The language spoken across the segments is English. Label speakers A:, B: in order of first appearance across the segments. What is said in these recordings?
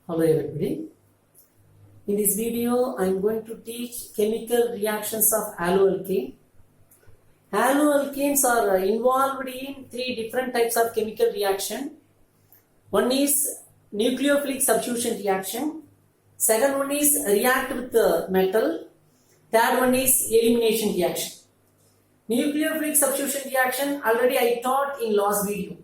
A: Hello everybody. In this video, I am going to teach chemical reactions of haloalkane. Haloalkanes are involved in three different types of chemical reaction. One is nucleophilic substitution reaction. Second one is react with metal. Third one is elimination reaction. Nucleophilic substitution reaction already I taught in last video.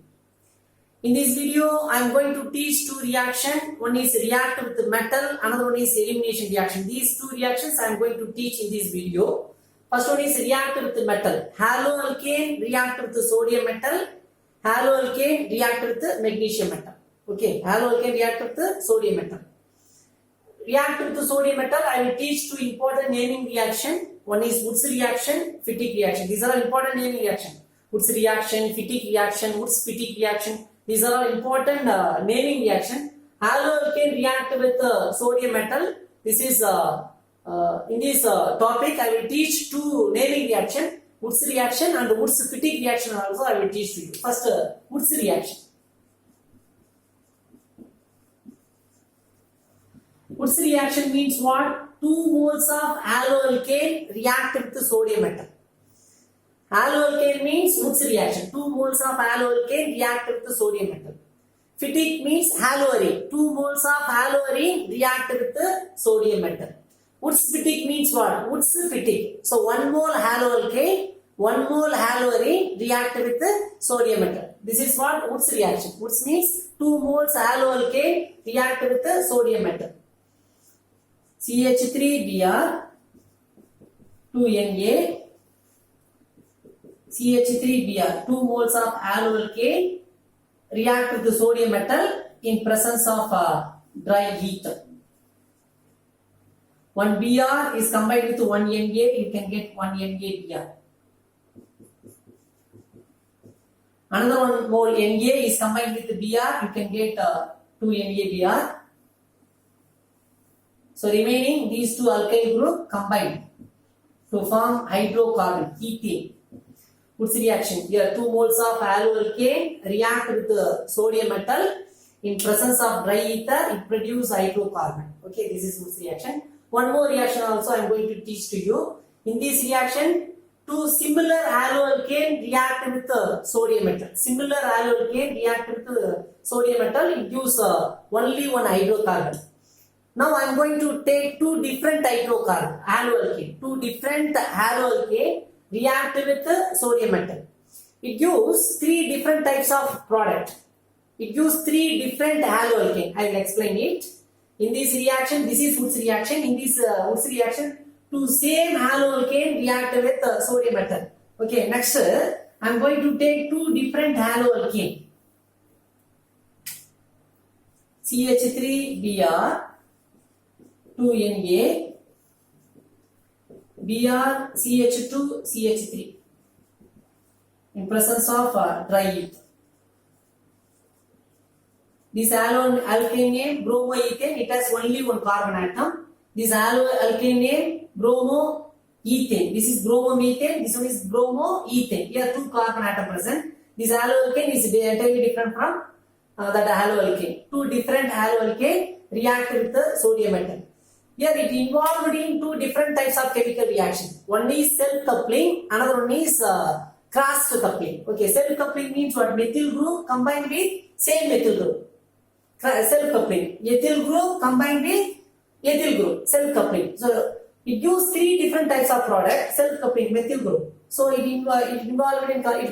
A: In this video, I am going to teach two reactions. One is react with the metal, another one is elimination reaction. These two reactions I am going to teach in this video. First one is react with the metal. Haloalkane react with the sodium metal. Haloalkane react with the magnesium metal. Okay, haloalkane react with the sodium metal. React with the sodium metal, I will teach two important naming reaction. One is Wurtz reaction, Fittig reaction. These are all important naming reaction. Wurtz reaction, Fittig reaction, Wurtz-Fittig reaction. These are all important naming reaction. Haloalkane react with sodium metal. This is in this topic I will teach two naming reaction. Wurtz reaction and Wurtz-Fittig reaction also I will teach to you. First, Wurtz reaction. Wurtz reaction means what? 2 moles of haloalkane react with the sodium metal. Haloalkane means Wurtz reaction. 2 moles of haloalkane react with the sodium metal. Fittig means haloarine. 2 moles of haloarine react with the sodium metal. Wurtz-Fittig means what? Wurtz-Fittig. So 1 mole haloalkane, 1 mole haloarine react with the sodium metal. This is what Wurtz reaction. Wurtz means 2 moles haloalkane react with the sodium metal. CH3Br, 2Na, CH3Br, 2 moles of haloalkane react with the sodium metal in presence of dry ether. 1 Br is combined with 1 Na, you can get 1 NaBr. Another 1 mole Na is combined with Br, you can get 2 NaBr. So remaining these two alkyl group combined to form hydrocarbon, ethane. Wurtz reaction. Here 2 moles of haloalkane react with the sodium metal. In presence of dry ether, it produces hydrocarbon. Okay, this is Wurtz reaction. One more reaction also I am going to teach to you. In this reaction, 2 similar haloalkane react with the sodium metal. Similar haloalkane react with the sodium metal. It gives only one hydrocarbon. Now I am going to take 2 different haloalkane. 2 different haloalkane react with the sodium metal. It gives 3 different types of product. It gives 3 different haloalkane. I will explain it. In this reaction, this is Wurtz reaction. In this Wurtz reaction, 2 same haloalkane react with sodium metal. Okay, next I am going to take 2 different haloalkane. CH3Br, 2Na, Br, CH2, CH3 in presence of dry ether. This alkane name bromoethane, it has only one carbon atom. This alkane name bromoethane. This is bromomethane, this one is bromoethane. Here 2 carbon atom present. This haloalkane is entirely different from that haloalkane. 2 different haloalkane react with the sodium metal. Here it involved in 2 different types of chemical reaction. One is self-coupling, another one is cross-coupling. Okay, self-coupling means what? Methyl group combined with same methyl group. Self-coupling. Ethyl group combined with ethyl group. Self-coupling. So it gives 3 different types of product. Self-coupling, methyl group. So it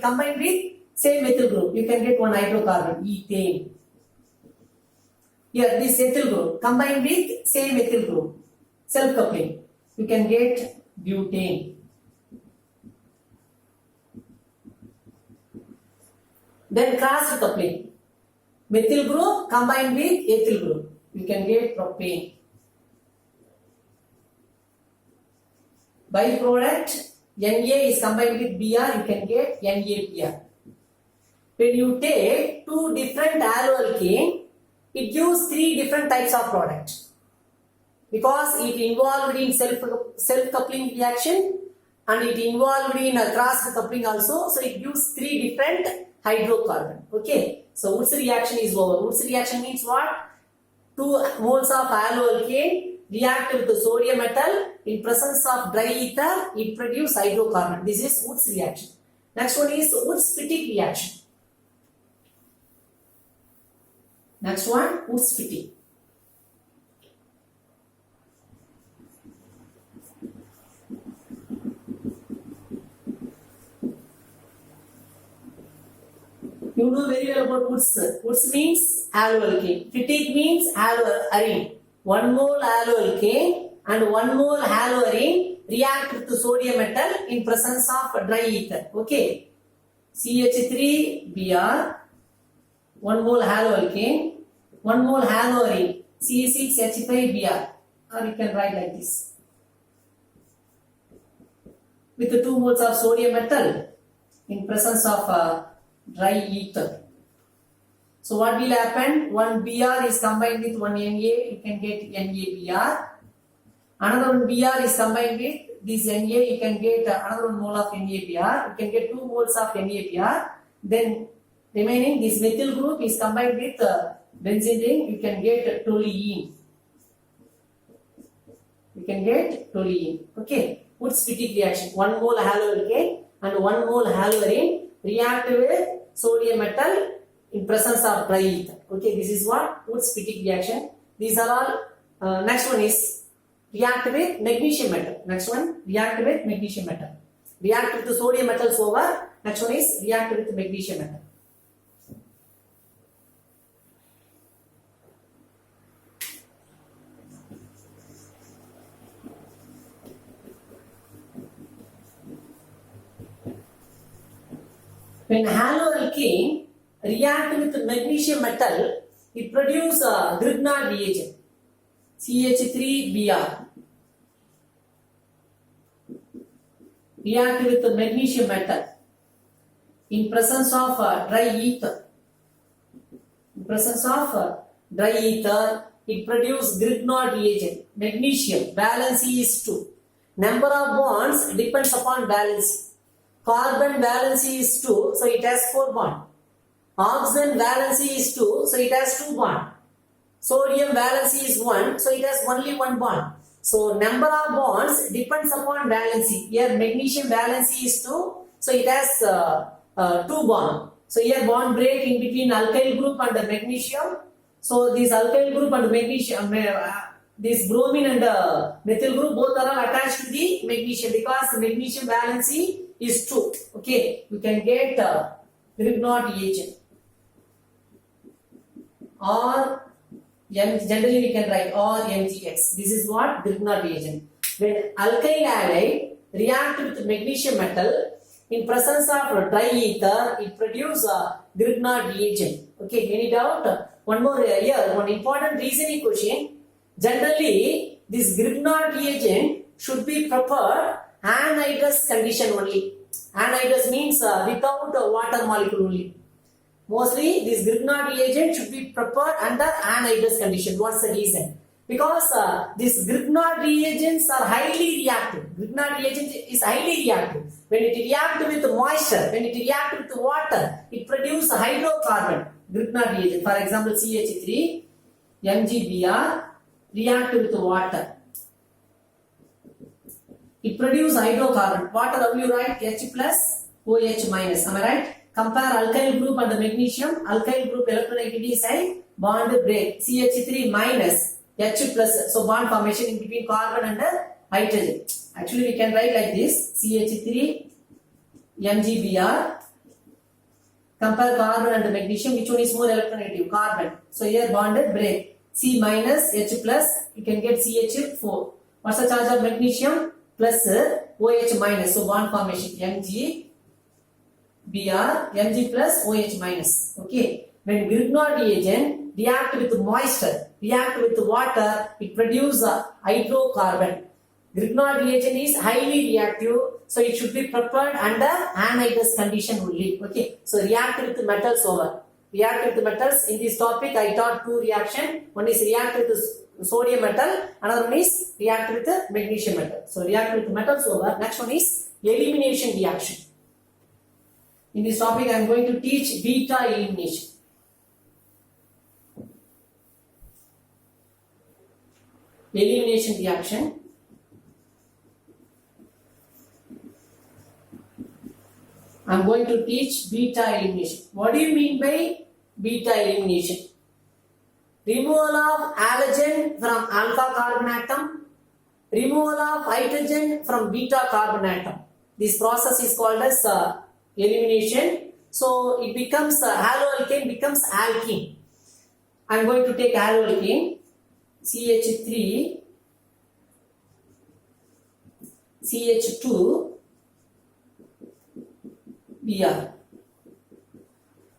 A: combined with same methyl group. You can get one hydrocarbon, ethane. Here this ethyl group combined with same ethyl group, self-coupling, you can get butane. Then cross-coupling, methyl group combined with ethyl group, you can get propane. Byproduct, Na is combined with Br, you can get NaBr. When you take 2 different haloalkane, it gives 3 different types of product because it involved in self-coupling reaction and it involved in a cross-coupling also. So it gives 3 different hydrocarbon. Okay, so Wurtz reaction is over. Wurtz reaction means what? 2 moles of haloalkane react with the sodium metal in presence of dry ether, it produces hydrocarbon. This is Woods reaction. Next one is Woods-Fittig reaction. Next one, Woods-Fittig. You know very well about Woods. Woods means haloalkane. Fittig means haloarine. 1 mole haloalkane and 1 mole haloarine react with the sodium metal in presence of dry ether. Okay. CH3Br, 1 mole haloalkane, 1 mole haloarine, C6H5Br. Or you can write like this. With the 2 moles of sodium metal in presence of dry ether. So what will happen? One Br is combined with one Na, you can get NaBr. Another one Br is combined with this Na, you can get another 1 mole of NaBr. You can get 2 moles of NaBr. Then remaining this methyl group is combined with benzene ring, you can get toluene. You can get toluene. Okay. Woods-Fittig reaction. 1 mole haloalkane and 1 mole haloarine react with sodium metal in presence of dry ether. Okay, this is what Woods-Fittig reaction. These are all. Next one is react with magnesium metal. Next one, react with magnesium metal. React with the sodium metals over. Next one is react with magnesium metal. When haloalkane react with magnesium metal, it produces a Grignard reagent, CH3Br. React with the magnesium metal in presence of dry ether. In presence of dry ether, it produces Grignard reagent. Magnesium, valency is 2. Number of bonds depends upon valency. Carbon valency is 2, so it has 4 bonds. Oxygen valency is 2, so it has 2 bonds. Sodium valency is 1, so it has only 1 bond. So number of bonds depends upon valency. Here magnesium valency is 2, so it has 2 bonds. So here bond break in between alkyl group and the magnesium. So this alkyl group and magnesium, this bromine and methyl group both are attached to the magnesium because magnesium valency is 2. Okay, you can get Grignard reagent. Or generally we can write or MgX. This is what Grignard reagent. When alkyl halide react with magnesium metal in presence of dry ether, it produces a Grignard reagent. Okay, any doubt? One more here, one important reasoning question. Generally, this Grignard reagent should be prepared anhydrous condition only. Anhydrous means without water molecule only. Mostly this Grignard reagent should be prepared under anhydrous condition. What's the reason? Because these Grignard reagents are highly reactive. Grignard reagent is highly reactive. When it reacts with moisture, when it reacts with water, it produces hydrocarbon. Grignard reagent. For example, CH3, MgBr react with water. It produces hydrocarbon. Water, how you write? H plus OH minus. Am I right? Compare alkyl group and the magnesium. Alkyl group electronegativity side, bond break. CH3 minus H plus. So bond formation in between carbon and hydrogen. Actually, we can write like this: CH3 MgBr. Compare carbon and magnesium. Which one is more electronegative? Carbon. So here bonded break. C minus H plus. You can get CH4. What's the charge of magnesium? Plus OH minus. So bond formation Mg. Br, Mg plus OH minus. Okay. When Grignard reagent react with moisture, react with water, it produces hydrocarbon. Grignard reagent is highly reactive, so it should be prepared under anhydrous condition only. Okay. So react with metals over. React with metals. In this topic, I taught 2 reactions. One is react with sodium metal, another one is react with magnesium metal. So react with metals over. Next one is elimination reaction. In this topic, I am going to teach beta elimination. elimination reaction. I'm going to teach beta elimination. What do you mean by beta elimination? Removal of halogen from alpha carbon atom, removal of hydrogen from beta carbon atom. This process is called as elimination. So it becomes haloalkane becomes alkene. I'm going to take haloalkane CH3 CH2 Br.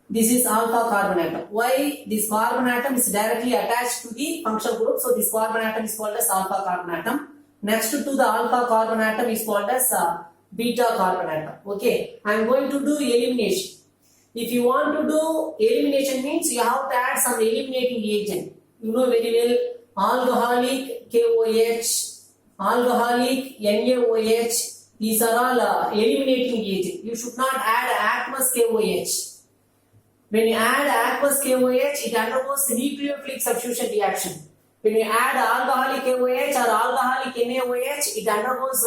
A: This is alpha carbon atom. Why? This carbon atom is directly attached to the functional group. So this carbon atom is called as alpha carbon atom. Next to the alpha carbon atom is called as beta carbon atom. Okay. I am going to do elimination. If you want to do elimination means you have to add some eliminating agent. You know very well alcoholic KOH, alcoholic NaOH. These are all eliminating agent. You should not add aqueous KOH. When you add aqueous KOH, it undergoes nucleophilic substitution reaction. When you add alcoholic KOH or alcoholic NaOH, it undergoes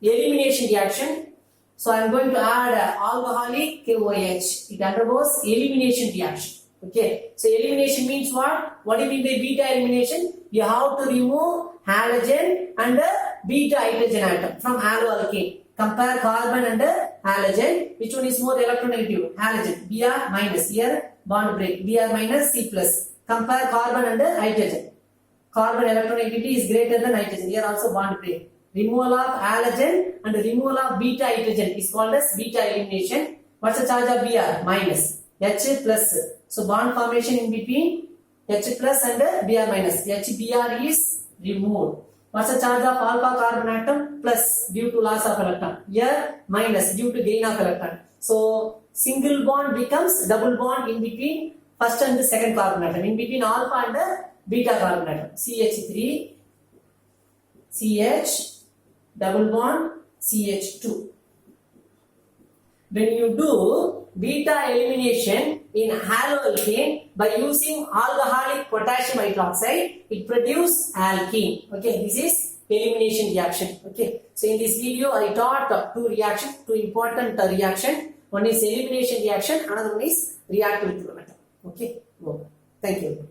A: elimination reaction. So I am going to add alcoholic KOH. It undergoes elimination reaction. Okay. So elimination means what? What do you mean by beta elimination? You have to remove halogen and beta hydrogen atom from haloalkane. Compare carbon and halogen. Which one is more electronegative? Halogen. Br minus. Here bond break. Br minus C plus. Compare carbon and hydrogen. Carbon electronegativity is greater than hydrogen. Here also bond break. Removal of halogen and removal of beta hydrogen is called as beta elimination. What's the charge of Br? Minus. H plus. So bond formation in between H plus and Br minus. HBr is removed. What's the charge of alpha carbon atom? Plus due to loss of electron. Here minus due to gain of electron. So single bond becomes double bond in between first and the second carbon atom. In between alpha and beta carbon atom. CH3 CH double bond CH2. When you do beta elimination in haloalkane by using alcoholic potassium hydroxide, it produces alkene. Okay, this is elimination reaction. Okay, so in this video I taught two important reaction. One is elimination reaction, another one is reactive metal. Okay, thank you.